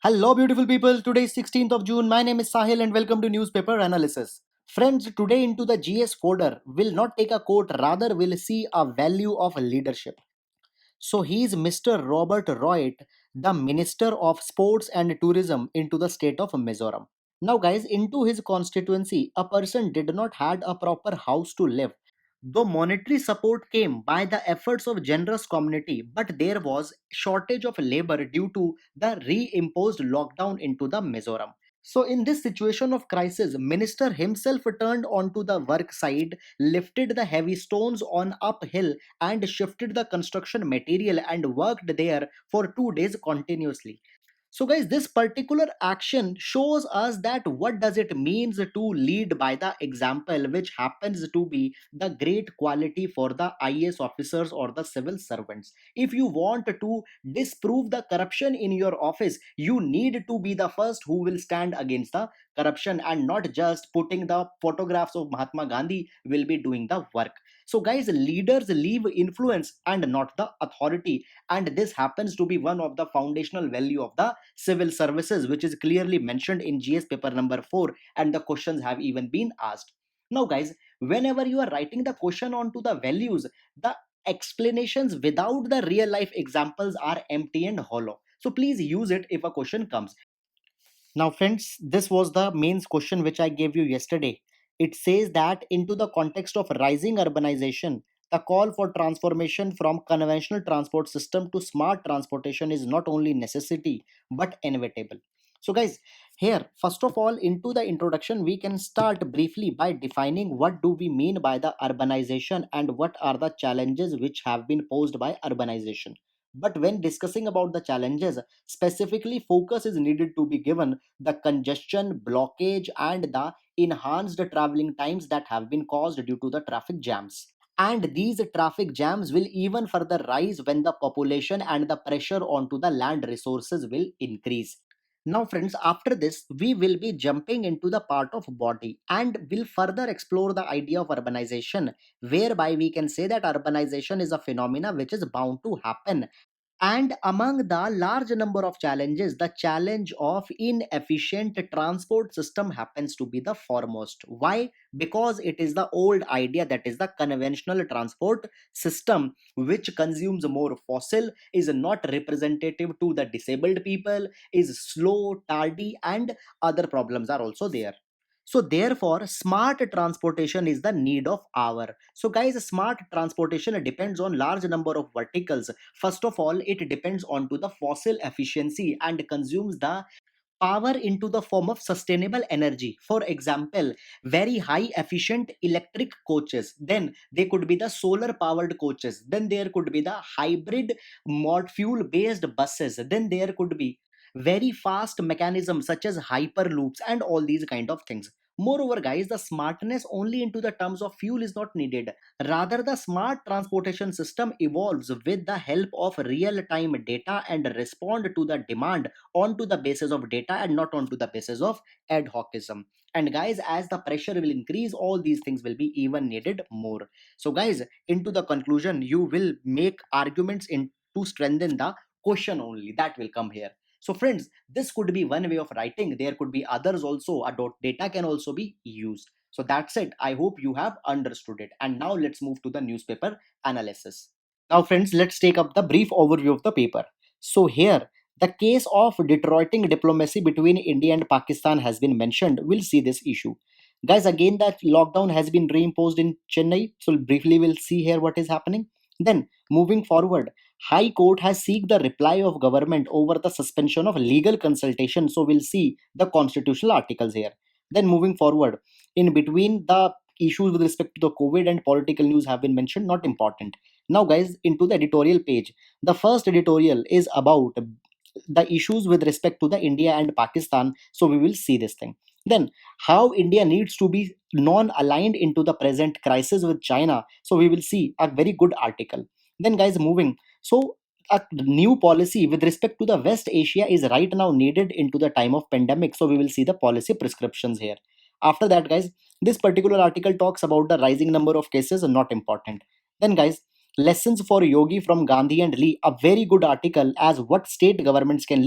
Hello, beautiful people. Today is 16th of June. My name is Sahil and welcome to Newspaper Analysis. Friends, today into the GS folder will not take a quote, rather, will see a value of leadership. So, he is Mr. Robert Roy, the Minister of Sports and Tourism into the state of Mizoram. Now, guys, into his constituency, a person did not had a proper house to live. Though monetary support came by the efforts of generous community, but there was shortage of labor due to the reimposed lockdown into the Mizoram. So in this situation of crisis, minister himself turned onto the work side, lifted the heavy stones on uphill and shifted the construction material and worked there for 2 days continuously. So guys, this particular action shows us that what does it means to lead by the example, which happens to be the great quality for the IAS officers or the civil servants. If you want to disprove the corruption in your office, you need to be the first who will stand against the corruption, and not just putting the photographs of Mahatma Gandhi will be doing the work. So guys, leaders leave influence and not the authority, and this happens to be one of the foundational value of the civil services, which is clearly mentioned in GS paper number 4, and the questions have even been asked. Now guys, whenever you are writing the question onto the values, the explanations without the real life examples are empty and hollow, so please use it if a question comes. Now, friends, this was the main question which I gave you yesterday. It says that into the context of rising urbanization, the call for transformation from conventional transport system to smart transportation is not only necessity but inevitable. So, guys, here, first of all, into the introduction, we can start briefly by defining what do we mean by the urbanization and what are the challenges which have been posed by urbanization. But when discussing about the challenges, specifically focus is needed to be given the congestion, blockage, and the enhanced traveling times that have been caused due to the traffic jams. And these traffic jams will even further rise when the population and the pressure onto the land resources will increase. Now, friends, after this, we will be jumping into the part of body and will further explore the idea of urbanization, whereby we can say that urbanization is a phenomena which is bound to happen. And among the large number of challenges, the challenge of inefficient transport system happens to be the foremost. Why? Because it is the old idea, that is the conventional transport system, which consumes more fossil, is not representative to the disabled people, is slow, tardy, and other problems are also there. So therefore, smart transportation is the need of hour. So guys, smart transportation depends on large number of verticals. First of all, it depends on to the fossil efficiency and consumes the power into the form of sustainable energy. For example, very high efficient electric coaches, then they could be the solar powered coaches, then there could be the hybrid mod fuel based buses, then there could be very fast mechanisms such as hyperloops and all these kind of things. Moreover, guys, the smartness only into the terms of fuel is not needed. Rather, the smart transportation system evolves with the help of real time data and respond to the demand onto the basis of data and not onto the basis of ad hocism. And guys, as the pressure will increase, all these things will be even needed more. So guys, into the conclusion, you will make arguments in to strengthen the question only that will come here. So friends, this could be one way of writing. There could be others also. A dot data can also be used. So that's it. I hope you have understood it. And now let's move to the newspaper analysis. Now, friends, let's take up the brief overview of the paper. So, here, the case of Detroiting diplomacy between India and Pakistan has been mentioned. We'll see this issue. Guys, again, that lockdown has been reimposed in Chennai. So, briefly, we'll see here what is happening. Then, moving forward, High Court has seek the reply of government over the suspension of legal consultation. So, we'll see the constitutional articles here. Then, moving forward, in between, the issues with respect to the COVID and political news have been mentioned, not important. Now, guys, into the editorial page. The first editorial is about the issues with respect to the India and Pakistan. So we will see this thing. Then, how India needs to be non-aligned into the present crisis with China. So we will see a very good article. Then, guys, moving. So a new policy with respect to the West Asia is right now needed into the time of pandemic. So we will see the policy prescriptions here. After that, guys, this particular article talks about the rising number of cases, not important. Then, guys, Lessons for Yogi from Gandhi and Lee, a very good article as what state governments can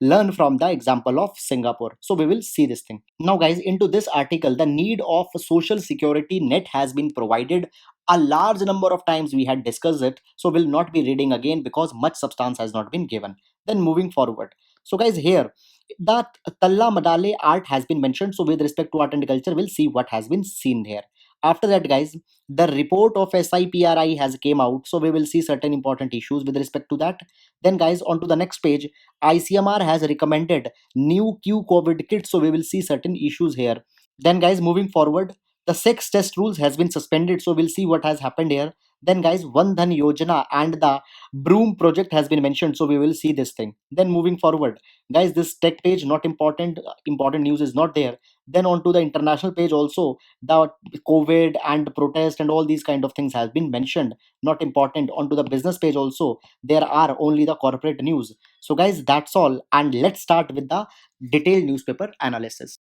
learn from the example of Singapore. So we will see this thing. Now guys, into this article, the need of social security net has been provided a large number of times. We had discussed it, so we'll not be reading again because much substance has not been given. Then moving forward. So guys, here the Talla Madale art has been mentioned. So with respect to art and culture, we'll see what has been seen here. After that, guys, the report of SIPRI has came out, so we will see certain important issues with respect to that. Then guys, on to the next page, ICMR has recommended new Q COVID kits, so we will see certain issues here. Then guys, moving forward, the sex test rules has been suspended, so we'll see what has happened here. Then guys, Vandhan Yojana and the Broom project has been mentioned, so we will see this thing. Then moving forward, guys, this tech page not important, important news is not there. Then on to the international page also, the COVID and protest and all these kind of things has been mentioned, not important. Onto the business page also, there are only the corporate news. So guys, that's all, and let's start with the detailed newspaper analysis.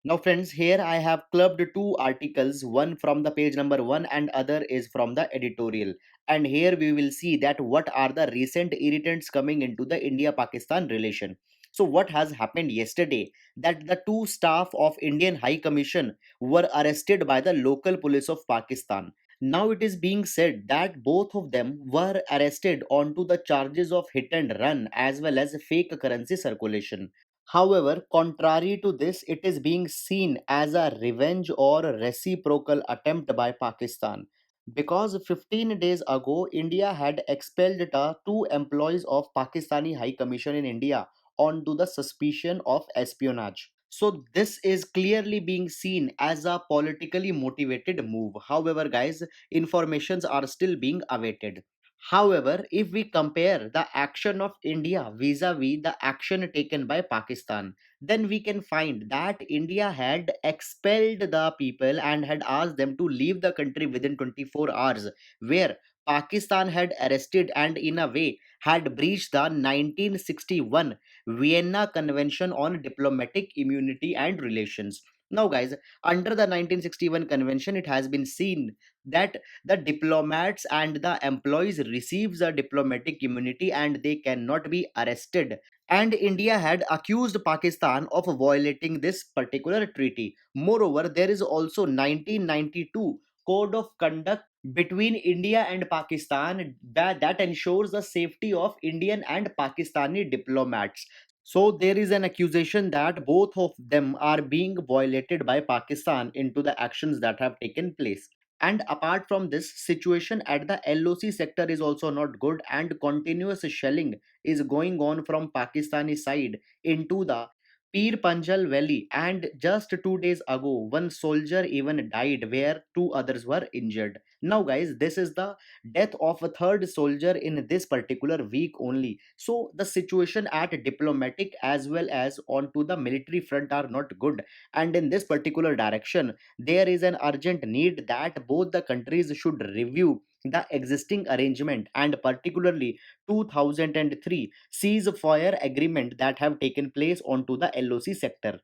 Now friends, here I have clubbed two articles, one from the page number 1 and other is from the editorial. And here we will see that what are the recent irritants coming into the India Pakistan relation. So what has happened yesterday, that the two staff of Indian High Commission were arrested by the local police of Pakistan. Now it is being said that both of them were arrested onto the charges of hit and run as well as fake currency circulation. However, contrary to this, it is being seen as a revenge or reciprocal attempt by Pakistan. Because 15 days ago, India had expelled the two employees of Pakistani High Commission in India onto the suspicion of espionage. So this is clearly being seen as a politically motivated move. However, guys, informations are still being awaited. However, if we compare the action of India vis-a-vis the action taken by Pakistan, then we can find that India had expelled the people and had asked them to leave the country within 24 hours, where Pakistan had arrested and in a way had breached the 1961 Vienna Convention on Diplomatic Immunity and Relations. Now, guys, under the 1961 convention, it has been seen that the diplomats and the employees receives a diplomatic immunity and they cannot be arrested, and India had accused Pakistan of violating this particular treaty. Moreover, there is also 1992 code of conduct between India and Pakistan that ensures the safety of Indian and Pakistani diplomats. So there is an accusation that both of them are being violated by Pakistan into the actions that have taken place. And apart from this, situation at the LOC sector is also not good, and continuous shelling is going on from Pakistani side into the Pir Panjal Valley. And just 2 days ago, one soldier even died, where two others were injured. Now, guys, this is the death of a third soldier in this particular week only. So the situation at diplomatic as well as onto the military front are not good. And in this particular direction, there is an urgent need that both the countries should review the existing arrangement, and particularly 2003 ceasefire agreement that have taken place onto the LOC sector.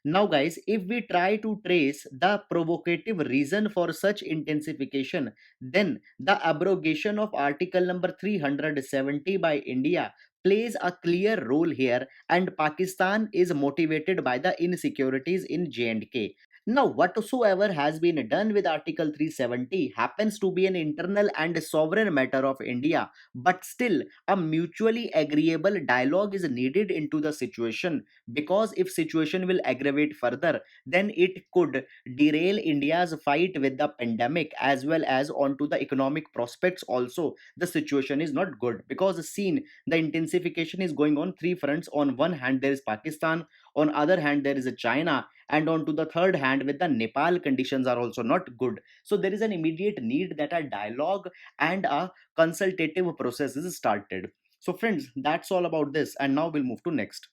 Now, guys, if we try to trace the provocative reason for such intensification, then the abrogation of Article number 370 by India plays a clear role here, and Pakistan is motivated by the insecurities in J&K. Now, whatsoever has been done with Article 370 happens to be an internal and sovereign matter of India, but still, a mutually agreeable dialogue is needed into the situation, because if situation will aggravate further, then it could derail India's fight with the pandemic as well as onto the economic prospects also. The situation is not good, because seen the intensification is going on three fronts. On one hand there is Pakistan, on other hand there is a China, and on to the third hand with the Nepal, conditions are also not good. So there is an immediate need that a dialogue and a consultative process is started. So friends, that's all about this, and now we'll move to next.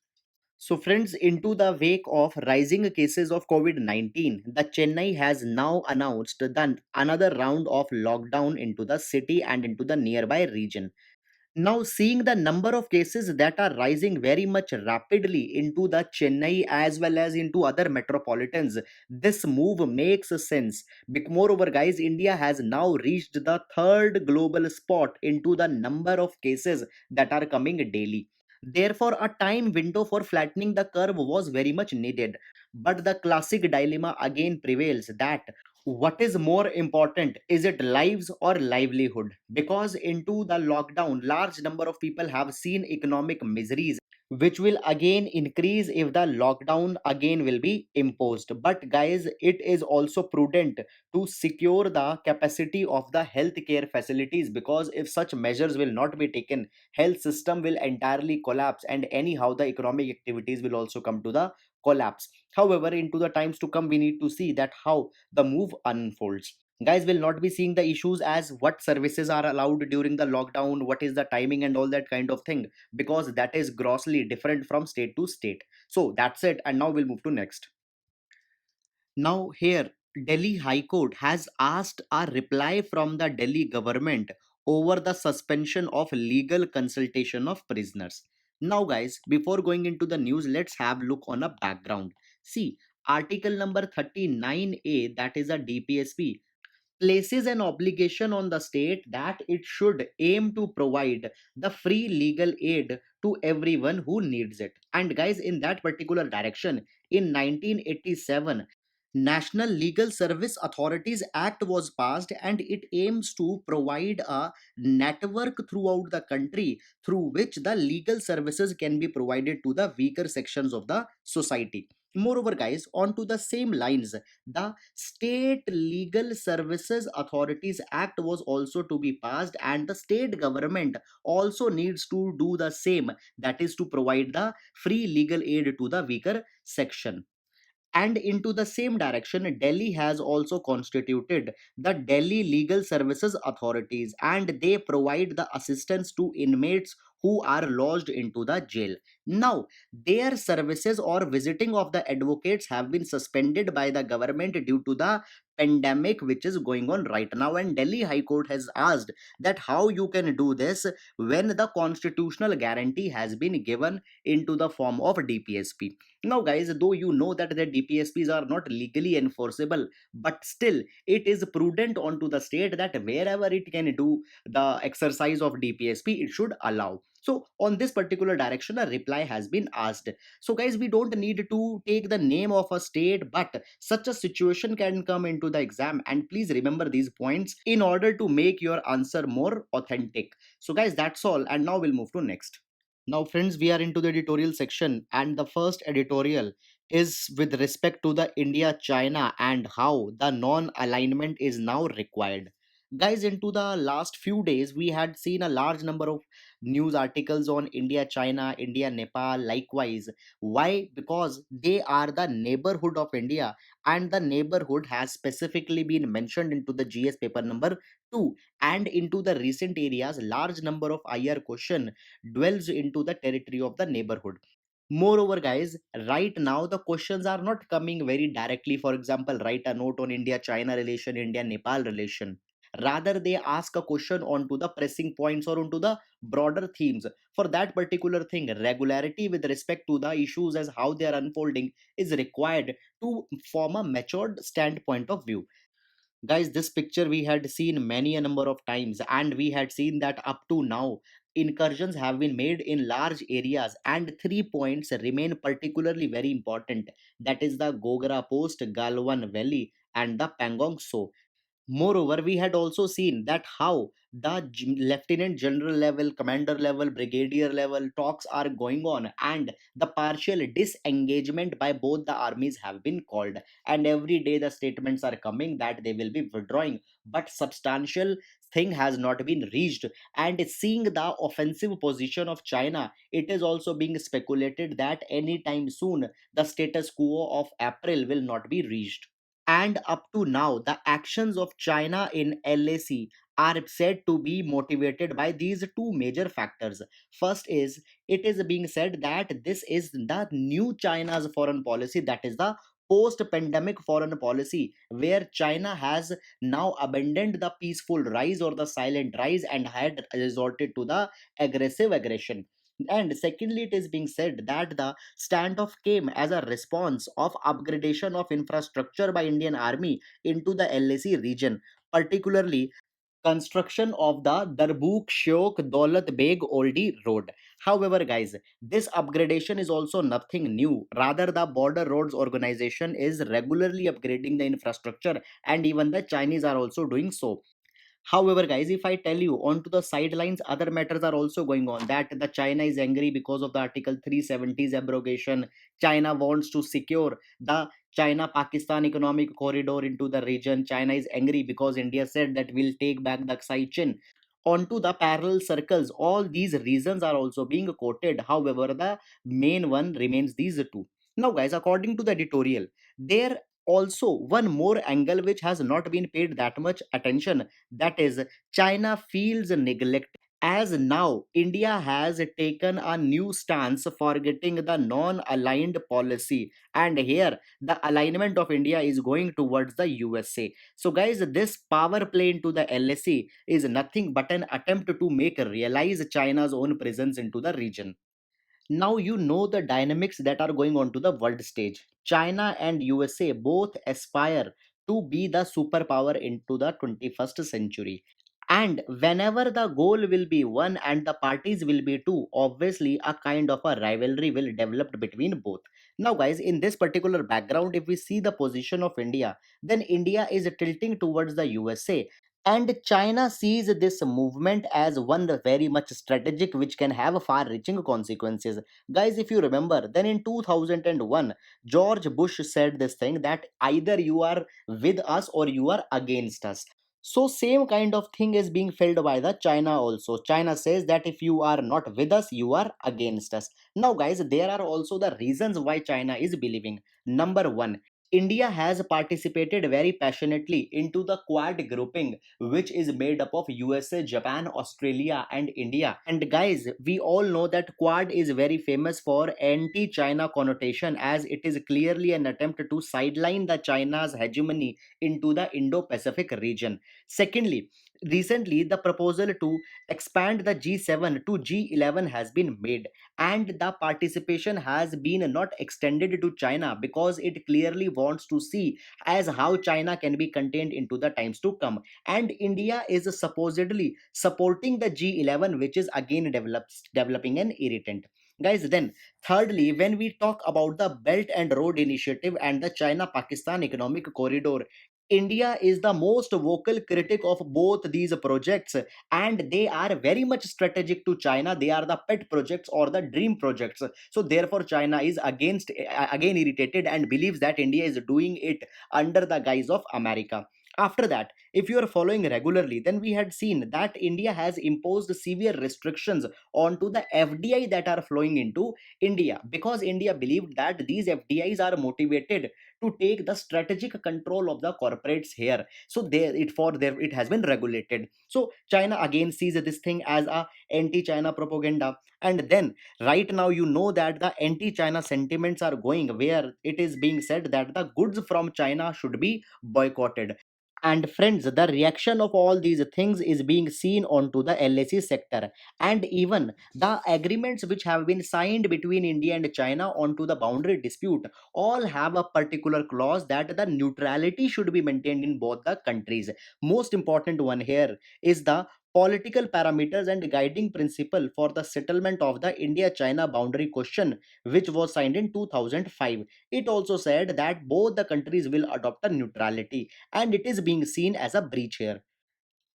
So, friends, into the wake of rising cases of COVID 19, the Chennai has now announced the another round of lockdown into the city and into the nearby region. Now, seeing the number of cases that are rising very much rapidly into the Chennai as well as into other metropolitans, this move makes sense. Moreover, guys, India has now reached the third global spot into the number of cases that are coming daily. Therefore, a time window for flattening the curve was very much needed. But the classic dilemma again prevails that what is more important, is it lives or livelihood? Because into the lockdown large number of people have seen economic miseries, which will again increase if the lockdown again will be imposed. But guys, it is also prudent to secure the capacity of the healthcare facilities, because if such measures will not be taken, health system will entirely collapse, and anyhow the economic activities will also come to the collapse. However, into the times to come, we need to see that how the move unfolds. Guys, will not be seeing the issues as what services are allowed during the lockdown, what is the timing and all that kind of thing, because that is grossly different from state to state. So that's it, and now we'll move to next. Now, here, Delhi High Court has asked a reply from the Delhi government over the suspension of legal consultation of prisoners. Now, guys, before going into the news, let's have look on a background. See, Article number 39A, that is a DPSP, places an obligation on the state that it should aim to provide the free legal aid to everyone who needs it. And guys, in that particular direction, in 1987, National Legal Service Authorities Act was passed, and it aims to provide a network throughout the country through which the legal services can be provided to the weaker sections of the society. Moreover, guys, on to the same lines, the State Legal Services Authorities Act was also to be passed, and the state government also needs to do the same, that is to provide the free legal aid to the weaker section. And into the same direction, Delhi has also constituted the Delhi Legal Services Authorities, and they provide the assistance to inmates who are lodged into the jail. Now, their services or visiting of the advocates have been suspended by the government due to the pandemic which is going on right now, and Delhi High Court has asked that how you can do this when the constitutional guarantee has been given into the form of DPSP. Now, guys, though you know that the DPSPs are not legally enforceable, but still it is prudent onto the state that wherever it can do the exercise of DPSP, it should allow. So, on this particular direction, a reply has been asked. So, guys, we don't need to take the name of a state, but such a situation can come into the exam. And please remember these points in order to make your answer more authentic. So, guys, that's all. And now we'll move to next. Now, friends, we are into the editorial section, and the first editorial is with respect to the India China and how the non alignment is now required. Guys, into the last few days, we had seen a large number of news articles on India China, India Nepal, likewise. Why? Because they are the neighborhood of India, and the neighborhood has specifically been mentioned into the GS paper number 2. And into the recent areas, large number of IR question dwells into the territory of the neighborhood. Moreover, guys, right now the questions are not coming very directly. For example, write a note on India China relation, India Nepal relation. Rather, they ask a question onto the pressing points or onto the broader themes. For that particular thing, regularity with respect to the issues as how they are unfolding is required to form a matured standpoint of view. Guys, this picture we had seen many a number of times, and we had seen that up to now incursions have been made in large areas, and 3 points remain particularly very important, that is the Gogra Post, Galwan Valley, and the Pangong So. Moreover, we had also seen that how the lieutenant general level, commander level, brigadier level talks are going on, and the partial disengagement by both the armies have been called. And every day the statements are coming that they will be withdrawing, but substantial thing has not been reached. And seeing the offensive position of China, it is also being speculated that anytime soon the status quo of April will not be reached. And up to now, the actions of China in LAC are said to be motivated by these two major factors. First is, it is being said that this is the new China's foreign policy, that is the post pandemic foreign policy, where China has now abandoned the peaceful rise or the silent rise and had resorted to the aggressive aggression. And secondly, it is being said that the standoff came as a response of upgradation of infrastructure by Indian Army into the LAC region, particularly construction of the Darbuk Shok Daulat Beg Oldie Road. However, guys, this upgradation is also nothing new. Rather, the Border Roads Organization is regularly upgrading the infrastructure, and even the Chinese are also doing so. However, guys, if I tell you onto the sidelines, other matters are also going on. That the China is angry because of the Article 370's abrogation. China wants to secure the China-Pakistan economic corridor into the region. China is angry because India said that we'll take back the Aksai Chin. Onto the parallel circles, all these reasons are also being quoted. However, the main one remains these two. Now, guys, according to the editorial, there also one more angle which has not been paid that much attention, that is, China feels neglected as now India has taken a new stance forgetting the non aligned policy. And here, the alignment of India is going towards the USA. So, guys, this power play into the LSE is nothing but an attempt to make realize China's own presence into the region. Now you know the dynamics that are going on to the world stage. China and USA both aspire to be the superpower into the 21st century. And whenever the goal will be one and the parties will be two, obviously a kind of a rivalry will develop between both. Now, guys, in this particular background, if we see the position of India, then India is tilting towards the USA, and China sees this movement as one very much strategic, which can have far reaching consequences. Guys, if you remember, then in 2001, George Bush said this thing that either you are with us or you are against us. So same kind of thing is being felt by the China also. China says that if you are not with us, you are against us. Now, guys, there are also the reasons why China is believing. Number one, India has participated very passionately into the Quad grouping, which is made up of USA, Japan, Australia, and India. And guys, we all know that Quad is very famous for anti-China connotation, as it is clearly an attempt to sideline the China's hegemony into the Indo-Pacific region. Secondly, recently the proposal to expand the G7 to G11 has been made, and the participation has been not extended to China because it clearly wants to see as how China can be contained into the times to come. And India is supposedly supporting the G11, which is again developing an irritant. Guys, then thirdly, when we talk about the Belt and Road Initiative and the China Pakistan Economic Corridor, India is the most vocal critic of both these projects, and they are very much strategic to China. They are the pet projects or the dream projects. So therefore, China is against again irritated and believes that India is doing it under the guise of America. After that, if you are following regularly, then we had seen that India has imposed severe restrictions onto the FDI that are flowing into India, because India believed that these FDIs are motivated to take the strategic control of the corporates here. So there it for there it has been regulated. So China again sees this thing as a anti-China propaganda. And then right now you know that the anti-China sentiments are going where it is being said that the goods from China should be boycotted. And friends, the reaction of all these things is being seen onto the LAC sector, and even the agreements which have been signed between India and China onto the boundary dispute all have a particular clause that the neutrality should be maintained in both the countries. Most important one here is the political parameters and guiding principle for the settlement of the India China boundary question, which was signed in 2005. It also said that both the countries will adopt a neutrality, and it is being seen as a breach here.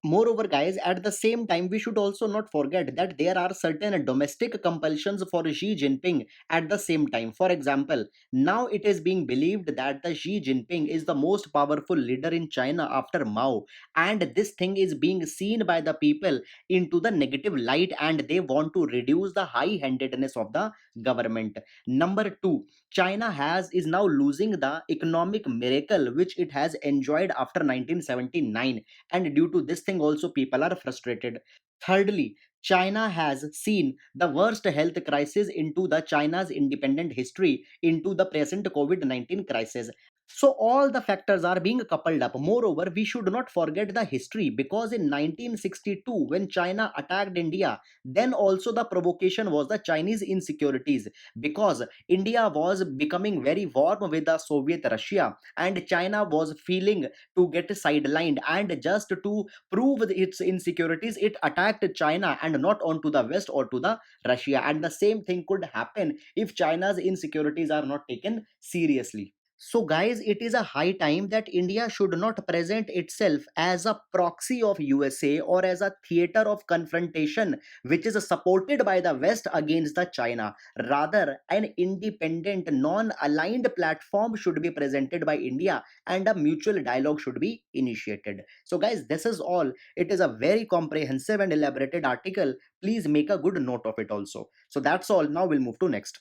Moreover, guys, at the same time, we should also not forget that there are certain domestic compulsions for Xi Jinping at the same time. For example, now it is being believed that the Xi Jinping is the most powerful leader in China after Mao, and this thing is being seen by the people into the negative light, and they want to reduce the high-handedness of the government. Number two, China has is now losing the economic miracle which it has enjoyed after 1979, and due to this thing also people are frustrated. Thirdly, China has seen the worst health crisis into the China's independent history into the present COVID-19 crisis. So all the factors are being coupled up. Moreover, we should not forget the history, because in 1962 when China attacked India, then also the provocation was the Chinese insecurities, because India was becoming very warm with the Soviet Russia, and China was feeling to get sidelined, and just to prove its insecurities, it attacked China and not onto the West or to the Russia. And the same thing could happen if China's insecurities are not taken seriously. So, guys, it is a high time that India should not present itself as a proxy of USA or as a theater of confrontation which is supported by the West against the China. Rather, an independent, non-aligned platform should be presented by India, and a mutual dialogue should be initiated. So, guys, this is all. It is a very comprehensive and elaborated article. Please make a good note of it also. So that's all. Now we'll move to next.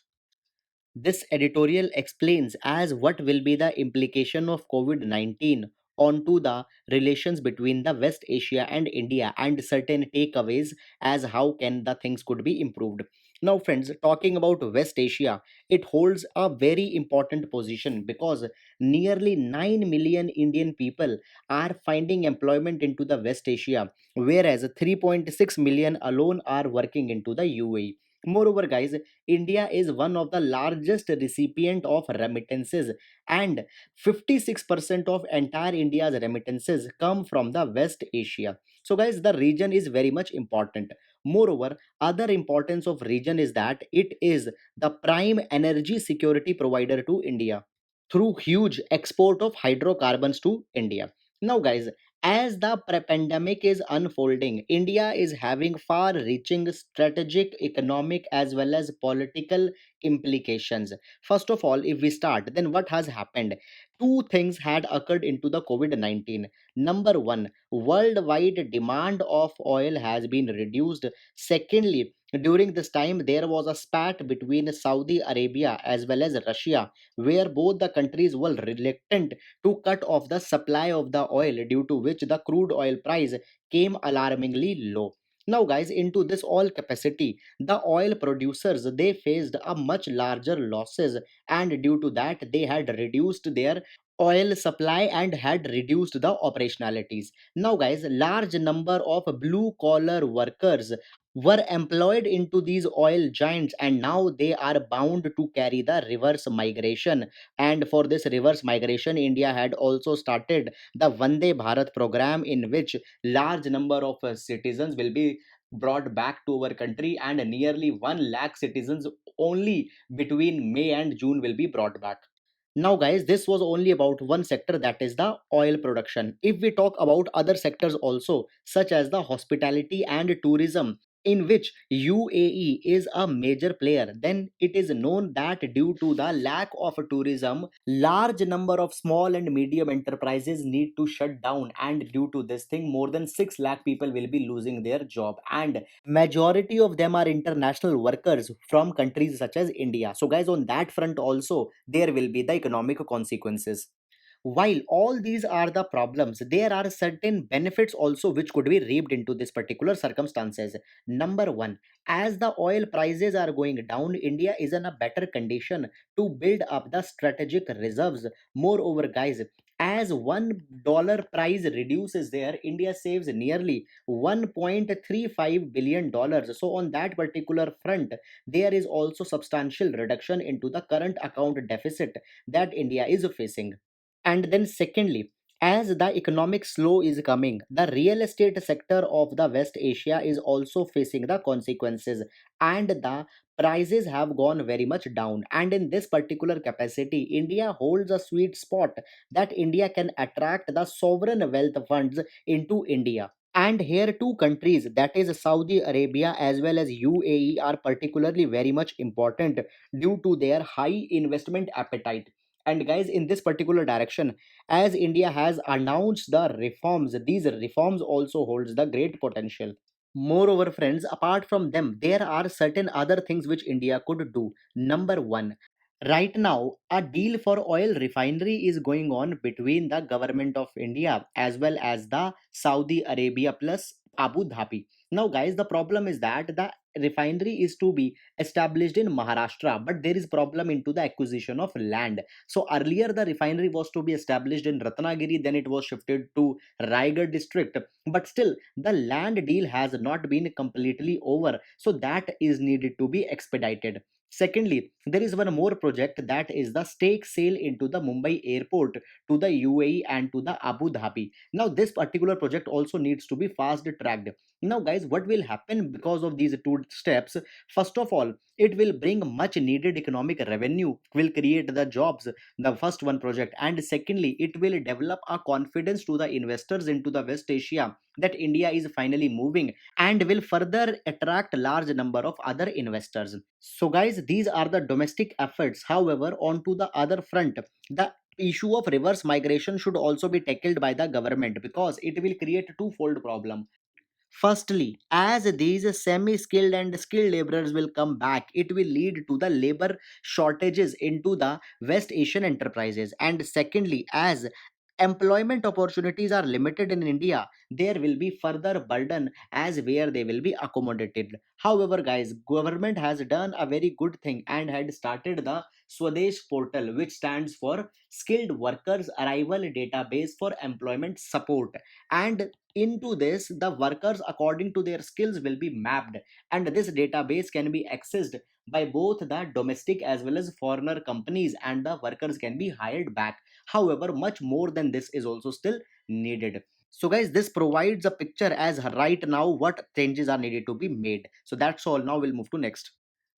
This editorial explains as what will be the implication of COVID-19 onto the relations between the West Asia and India, and certain takeaways as how can the things could be improved. Now friends, talking about West Asia, it holds a very important position because nearly 9 million Indian people are finding employment into the West Asia, whereas 3.6 million alone are working into the UAE. Moreover, guys, India is one of the largest recipient of remittances, and 56% of entire India's remittances come from the West Asia. So guys, the region is very much important. Moreover, other importance of region is that it is the prime energy security provider to India through huge export of hydrocarbons to India. Now, guys, as the pandemic is unfolding, India is having far reaching strategic, economic, as well as political implications. First of all, if we start, then what has happened? Two things had occurred into the COVID 19. Number one, worldwide demand of oil has been reduced. Secondly, during this time, there was a spat between Saudi Arabia as well as Russia, where both the countries were reluctant to cut off the supply of the oil, due to which the crude oil price came alarmingly low. Now guys, into this oil capacity, the oil producers, they faced a much larger losses, and due to that they had reduced their oil supply and had reduced the operationalities. Now guys, large number of blue collar workers were employed into these oil giants, and now they are bound to carry the reverse migration. And for this reverse migration, India had also started the Vande Bharat program, in which large number of citizens will be brought back to our country, and nearly 1 lakh citizens only between May and June will be brought back. Now, guys, this was only about one sector, that is the oil production. If we talk about other sectors also, such as the hospitality and tourism, in which UAE is a major player, then it is known that due to the lack of tourism, large number of small and medium enterprises need to shut down, and due to this thing, more than 6 lakh people will be losing their job, and majority of them are international workers from countries such as India. So guys, on that front also there will be the economic consequences. While all these are the problems, there are certain benefits also which could be reaped into this particular circumstances. Number one, as the oil prices are going down, India is in a better condition to build up the strategic reserves. Moreover, guys, as $1 price reduces there, India saves nearly $1.35 billion. So on that particular front, there is also substantial reduction into the current account deficit that India is facing. And then secondly, as the economic slow is coming, the real estate sector of the West Asia is also facing the consequences, and the prices have gone very much down. And in this particular capacity, India holds a sweet spot that India can attract the sovereign wealth funds into India. And here two countries, that is Saudi Arabia as well as UAE, are particularly very much important due to their high investment appetite. And guys, in this particular direction, as India has announced the reforms, these reforms also holds the great potential. Moreover, friends, apart from them, there are certain other things which India could do. Number one, right now, a deal for oil refinery is going on between the government of India as well as the Saudi Arabia plus Abu Dhabi. Now guys, the problem is that the refinery is to be established in Maharashtra, but there is problem into the acquisition of land. So earlier the refinery was to be established in Ratnagiri, then it was shifted to Raigad district, but still the land deal has not been completely over, so that is needed to be expedited. Secondly, there is one more project, that is the stake sale into the Mumbai airport to the UAE and to the Abu Dhabi. Now this particular project also needs to be fast tracked. Now guys, what will happen because of these two steps? First of all, it will bring much needed economic revenue, will create the jobs, the first one project, and secondly, it will develop a confidence to the investors into the West Asia that India is finally moving, and will further attract large number of other investors. So guys, these are the domestic efforts. However, on to the other front, the issue of reverse migration should also be tackled by the government, because it will create twofold problem. Firstly, as these semi skilled and skilled laborers will come back, it will lead to the labor shortages into the West Asian enterprises. And secondly, as employment opportunities are limited in India, there will be further burden as where they will be accommodated. However, guys, government has done a very good thing and had started the Swadesh portal, which stands for Skilled Workers Arrival Database for Employment Support. And into this, the workers according to their skills will be mapped, and this database can be accessed by both the domestic as well as foreigner companies, and the workers can be hired back. However, much more than this is also still needed. So guys, this provides a picture as right now what changes are needed to be made. So that's all. Now we'll move to next.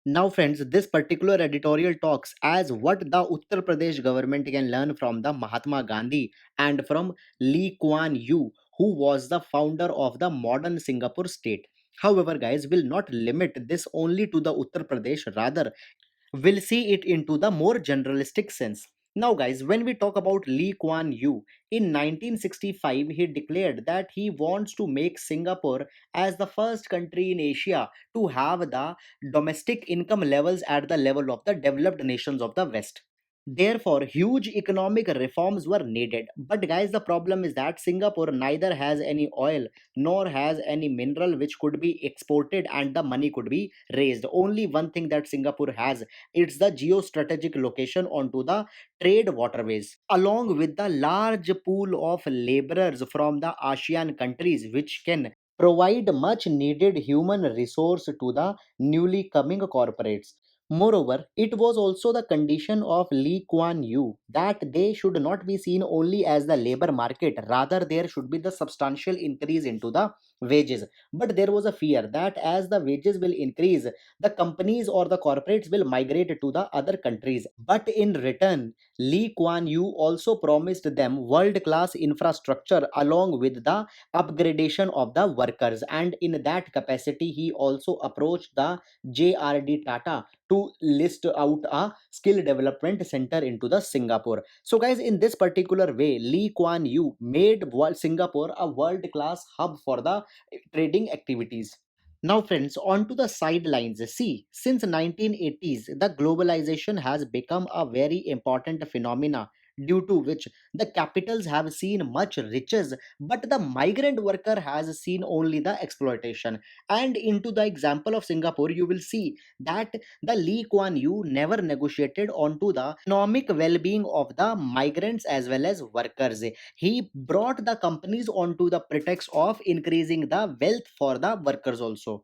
Now, friends, this particular editorial talks as what the Uttar Pradesh government can learn from the Mahatma Gandhi and from Lee Kuan Yew, who was the founder of the modern Singapore state. However, guys, will not limit this only to the Uttar Pradesh, rather we'll see it into the more generalistic sense. Now, guys, when we talk about Lee Kuan Yew, in 1965, he declared that he wants to make Singapore as the first country in Asia to have the domestic income levels at the level of the developed nations of the West. Therefore, huge economic reforms were needed. But guys, the problem is that Singapore neither has any oil nor has any mineral which could be exported and the money could be raised. Only one thing that Singapore has, it's the geostrategic location onto the trade waterways, along with the large pool of laborers from the ASEAN countries, which can provide much needed human resource to the newly coming corporates. Moreover, it was also the condition of Lee Kuan Yew that they should not be seen only as the labor market, rather, there should be the substantial increase into the wages. But there was a fear that as the wages will increase, the companies or the corporates will migrate to the other countries. But in return, Lee Kuan Yew also promised them world class infrastructure along with the upgradation of the workers. And in that capacity, he also approached the JRD Tata to list out a skill development center into the Singapore. So guys, in this particular way, Lee Kuan Yew made Singapore a world class hub for the trading activities. Now, friends, on to the sidelines. See, since 1980s, the globalization has become a very important phenomena, due to which the capitals have seen much riches, but the migrant worker has seen only the exploitation. And into the example of Singapore, you will see that the Lee Kuan Yew never negotiated onto the economic well-being of the migrants as well as workers. He brought the companies onto the pretext of increasing the wealth for the workers also.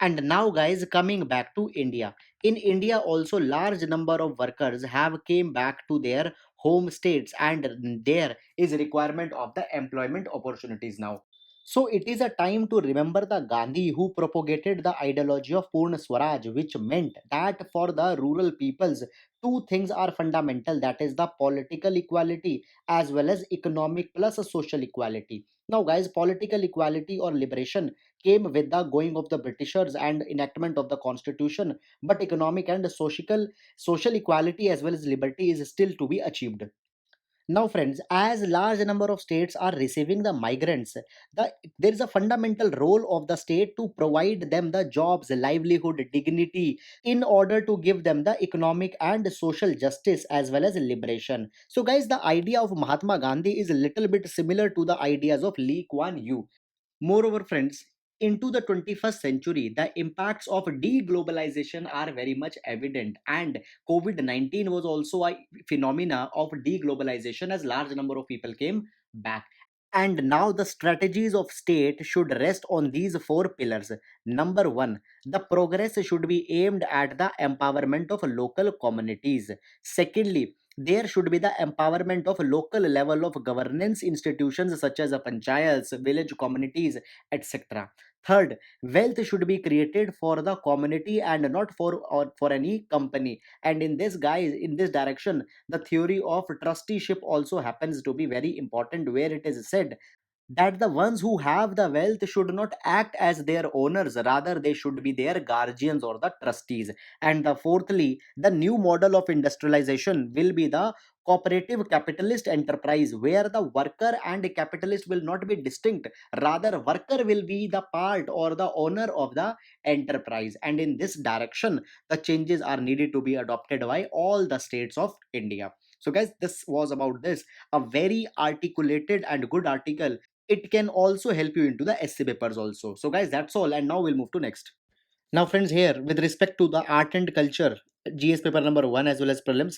And now guys, coming back to India. In India also large number of workers have came back to their home states, and there is requirement of the employment opportunities now. So it is a time to remember the Gandhi who propagated the ideology of Purna Swaraj, which meant that for the rural peoples, two things are fundamental, that is the political equality as well as economic plus social equality. Now, guys, political equality or liberation came with the going of the Britishers and enactment of the constitution, but economic and social equality as well as liberty is still to be achieved. Now, friends, as large number of states are receiving the migrants, there is a fundamental role of the state to provide them the jobs, livelihood, dignity, in order to give them the economic and social justice as well as liberation. So, guys, the idea of Mahatma Gandhi is a little bit similar to the ideas of Lee Kuan Yew. Moreover, friends, into the 21st century, the impacts of deglobalization are very much evident, and COVID-19 was also a phenomena of deglobalization as large number of people came back. And now the strategies of state should rest on these four pillars. Number one, the progress should be aimed at the empowerment of local communities. Secondly, there should be the empowerment of local level of governance institutions such as panchayats, village communities, etc. Third, wealth should be created for the community and not for any company. And in this, guys, in this direction, the theory of trusteeship also happens to be very important, where it is said that the ones who have the wealth should not act as their owners, rather they should be their guardians or the trustees. And the fourthly, the new model of industrialization will be the cooperative capitalist enterprise, where the worker and capitalist will not be distinct, rather worker will be the part or the owner of the enterprise. And in this direction, the changes are needed to be adopted by all the states of India. So guys, this was about this, a very articulated and good article. It can also help you into the essay papers also. So guys, that's all, and now we'll move to next. Now friends, here with respect to the art and culture, GS paper number 1 as well as prelims,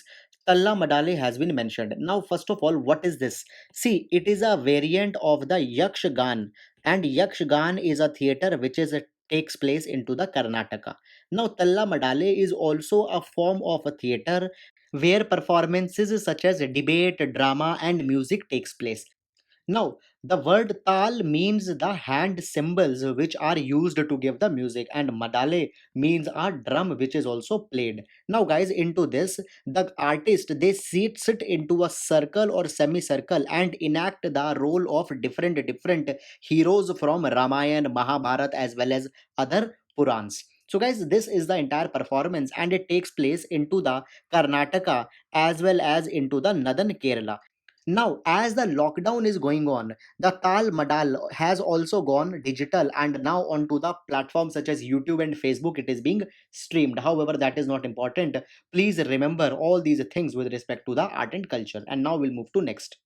Talla Madale has been mentioned. Now first of all, what is this? See, it is a variant of the Yakshagan, and Yakshagan is a theater which is takes place into the Karnataka. Now Talla Madale is also a form of a theater where performances such as debate, drama and music takes place. Now, the word tal means the hand cymbals which are used to give the music, and madale means a drum which is also played. Now, guys, into this, the artist they sit into a circle or semicircle and enact the role of different heroes from Ramayana, Mahabharata, as well as other Purans. So, guys, this is the entire performance, and it takes place into the Karnataka as well as into the northern Kerala. Now, as the lockdown is going on, the Tal Madal has also gone digital and now onto the platforms such as YouTube and Facebook. It is being streamed. However, that is not important. Please remember all these things with respect to the art and culture. And now we'll move to next.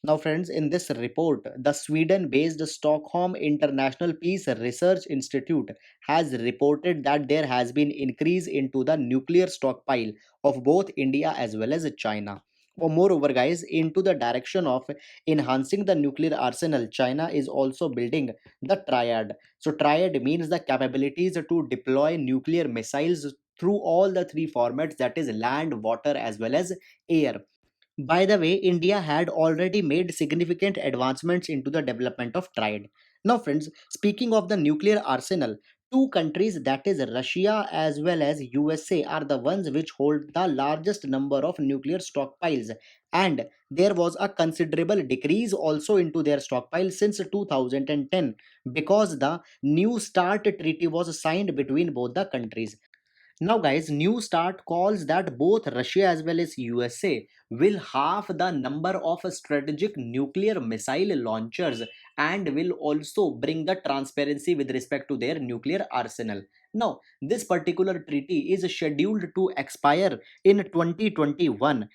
Now, friends, in this report, the Sweden based Stockholm International Peace Research Institute has reported that there has been increase into the nuclear stockpile of both India as well as China. Moreover, guys, into the direction of enhancing the nuclear arsenal, China is also building the triad. So, triad means the capabilities to deploy nuclear missiles through all the three formats, that is land, water, as well as air. By the way, India had already made significant advancements into the development of Triad. Now, friends, speaking of the nuclear arsenal, two countries, that is Russia as well as USA, are the ones which hold the largest number of nuclear stockpiles. And there was a considerable decrease also into their stockpile since 2010, because the New START treaty was signed between both the countries. Now, guys, New Start calls that both Russia as well as USA will halve the number of strategic nuclear missile launchers and will also bring the transparency with respect to their nuclear arsenal. Now, this particular treaty is scheduled to expire in 2021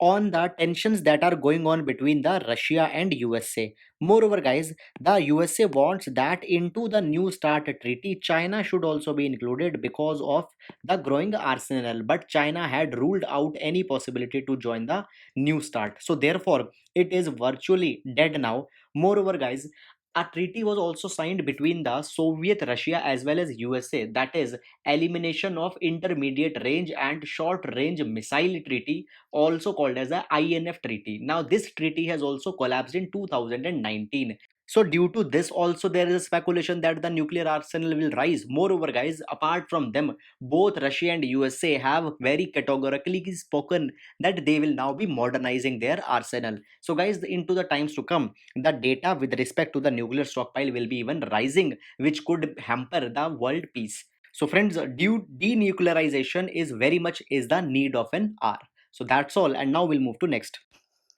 on the tensions that are going on between the Russia and USA. Moreover, guys, the USA wants that into the New START treaty, China should also be included because of the growing arsenal. But China had ruled out any possibility to join the New START. So, therefore, it is virtually dead now. Moreover, guys, a treaty was also signed between the Soviet Russia as well as USA, that is elimination of intermediate range and short range missile treaty, also called as the INF treaty. Now, this treaty has also collapsed in 2019. So, due to this, also there is a speculation that the nuclear arsenal will rise. Moreover, guys, apart from them, both Russia and USA have very categorically spoken that they will now be modernizing their arsenal. So, guys, into the times to come, the data with respect to the nuclear stockpile will be even rising, which could hamper the world peace. So, friends, due denuclearization is very much is the need of an hour. So that's all, and now we'll move to next.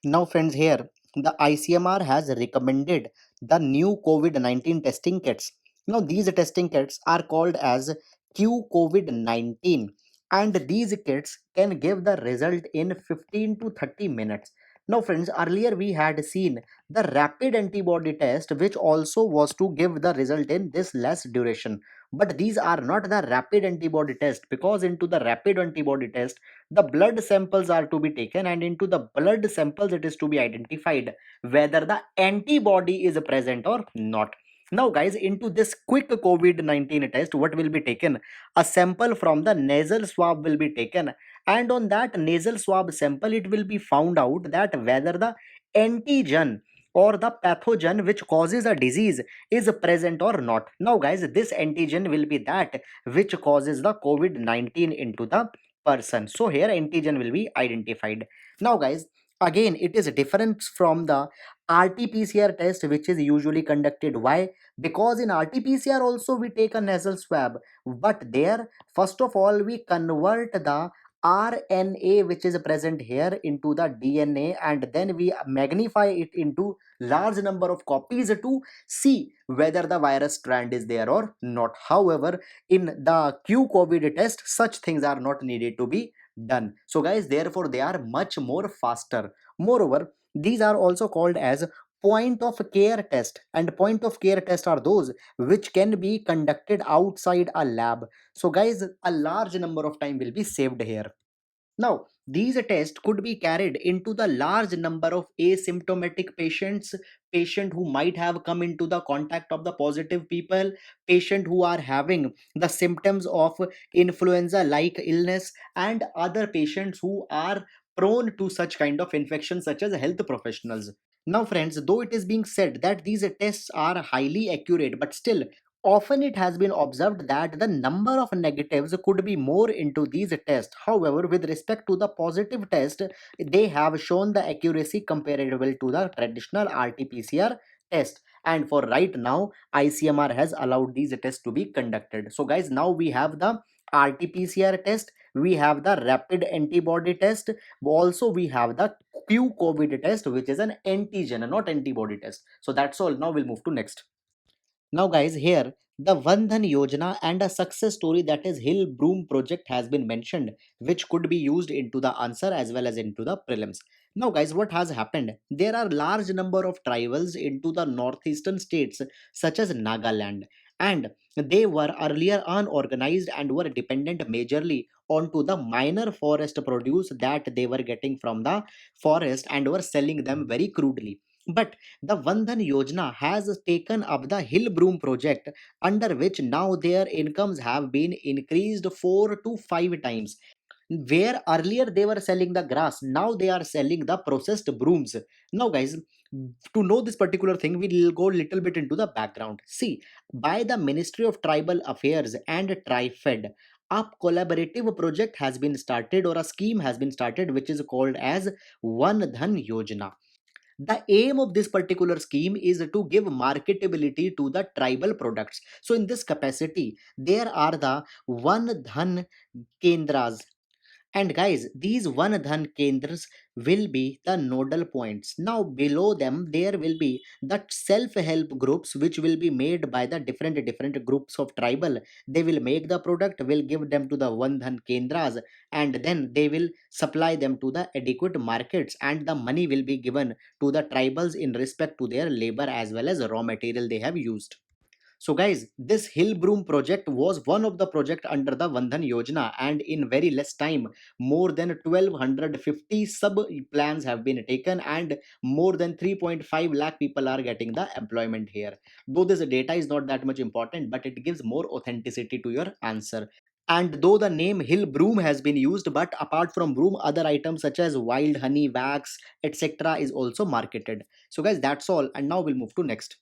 Now, friends, here the ICMR has recommended the new COVID 19 testing kits. Now, these testing kits are called as Q COVID 19, and these kits can give the result in 15 to 30 minutes. Now, friends, earlier we had seen the rapid antibody test, which also was to give the result in this less duration. But these are not the rapid antibody test, because into the rapid antibody test, the blood samples are to be taken, and into the blood samples, it is to be identified whether the antibody is present or not. Now, guys, into this quick COVID 19 test, what will be taken? A sample from the nasal swab will be taken, and on that nasal swab sample it will be found out that whether the antigen or the pathogen which causes a disease is present or not. Now, guys, this antigen will be that which causes the COVID 19 into the person. So here antigen will be identified. Now, guys, again it is different from the RT-PCR test, which is usually conducted. Why? Because in RT-PCR also we take a nasal swab, but there first of all we convert the RNA which is present here into the DNA, and then we magnify it into large number of copies to see whether the virus strand is there or not. However, in the Q COVID test, such things are not needed to be done. So, guys, therefore they are much more faster. Moreover, these are also called as point of care test, and point of care test are those which can be conducted outside a lab. So, guys, a large number of time will be saved here. Now, these tests could be carried into the large number of asymptomatic patients, patient who might have come into the contact of the positive people, patient who are having the symptoms of influenza like illness, and other patients who are prone to such kind of infections such as health professionals. Now, friends, though it is being said that these tests are highly accurate, but still often it has been observed that the number of negatives could be more into these tests. However, with respect to the positive test, they have shown the accuracy comparable to the traditional RT-PCR test. And for right now, ICMR has allowed these tests to be conducted. So, guys, now we have the RT-PCR test, we have the rapid antibody test, also we have the Q COVID test, which is an antigen, not antibody test. So that's all. Now we'll move to next. Now, guys, here the Vandhan Yojana and a success story, that is Hill Broom project, has been mentioned, which could be used into the answer as well as into the prelims. Now, guys, what has happened? There are large number of tribals into the northeastern states such as Nagaland, and they were earlier unorganized and were dependent majorly onto the minor forest produce that they were getting from the forest and were selling them very crudely. But the Vandhan Yojana has taken up the Hill Broom project, under which now their incomes have been increased 4 to 5 times. Where earlier they were selling the grass, now they are selling the processed brooms. Now, guys, to know this particular thing, we'll go a little bit into the background. See, by the Ministry of Tribal Affairs and TriFed, a collaborative project has been started, or a scheme has been started, which is called as Van Dhan Yojana. The aim of this particular scheme is to give marketability to the tribal products. So in this capacity, there are the Van Dhan Kendras, and guys, these Van Dhan Kendras will be the nodal points. Now, below them, there will be the self-help groups which will be made by the different groups of tribal. They will make the product, will give them to the Van Dhan Kendras, and then they will supply them to the adequate markets, and the money will be given to the tribals in respect to their labor as well as raw material they have used. So, guys, this Hill Broom project was one of the project under the Vandhan Yojana, and in very less time, more than 1250 sub plans have been taken, and more than 3.5 lakh people are getting the employment here. Though this data is not that much important, but it gives more authenticity to your answer. And though the name Hill Broom has been used, but apart from broom, other items such as wild honey, wax, etc. is also marketed. So, guys, that's all. And now we'll move to next.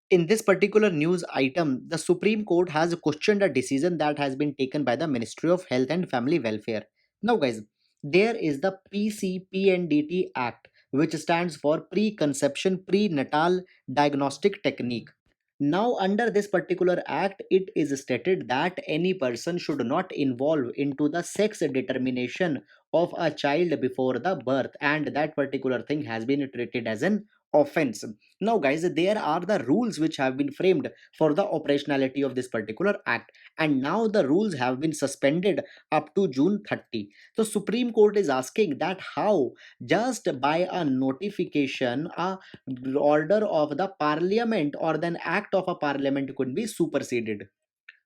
In this particular news item, the Supreme Court has questioned a decision that has been taken by the Ministry of Health and Family Welfare. Now, guys, there is the PCPNDT Act, which stands for Preconception Prenatal Diagnostic Technique. Now, under this particular act, it is stated that any person should not involve into the sex determination of a child before the birth, and that particular thing has been treated as an offense. Now guys, there are the rules which have been framed for the operationality of this particular act, and now the rules have been suspended up to June 30. So Supreme Court is asking that how just by a notification a order of the parliament or an act of a parliament could be superseded.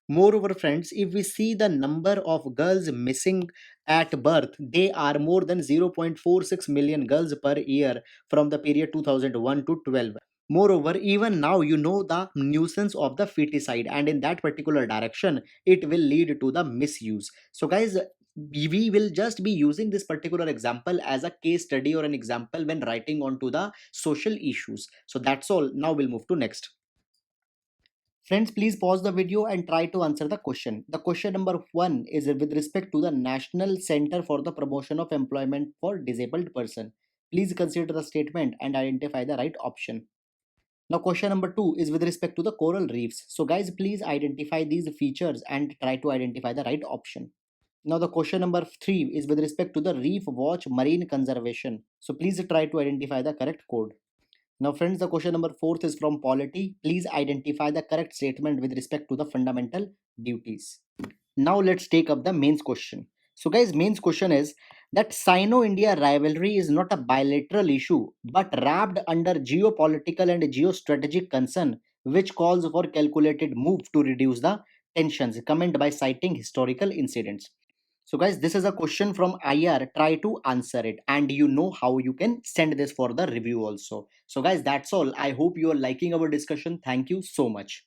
Moreover, friends, if we see the number of girls missing at birth, they are more than 0.46 million girls per year from the period 2001 to 12. Moreover, even now you know the nuisance of the feticide, and in that particular direction, it will lead to the misuse. So, guys, we will just be using this particular example as a case study or an example when writing onto the social issues. So, that's all. Now we'll move to next. Friends, please pause the video and try to answer the question. The question number one is with respect to the National Center for the Promotion of Employment for Disabled Person. Please consider the statement and identify the right option. Now, question number two is with respect to the coral reefs. So, guys, please identify these features and try to identify the right option. Now, the question number three is with respect to the Reef Watch Marine Conservation. So, please try to identify the correct code. Now, friends, the question number fourth is from polity. Please identify the correct statement with respect to the fundamental duties. Now, let's take up the mains question. So, guys, mains question is that Sino-India rivalry is not a bilateral issue, but wrapped under geopolitical and geostrategic concern, which calls for calculated move to reduce the tensions. Comment by citing historical incidents. So, guys, this is a question from IR. Try to answer it, and you know how you can send this for the review also. So, guys, that's all. I hope you are liking our discussion. Thank you so much.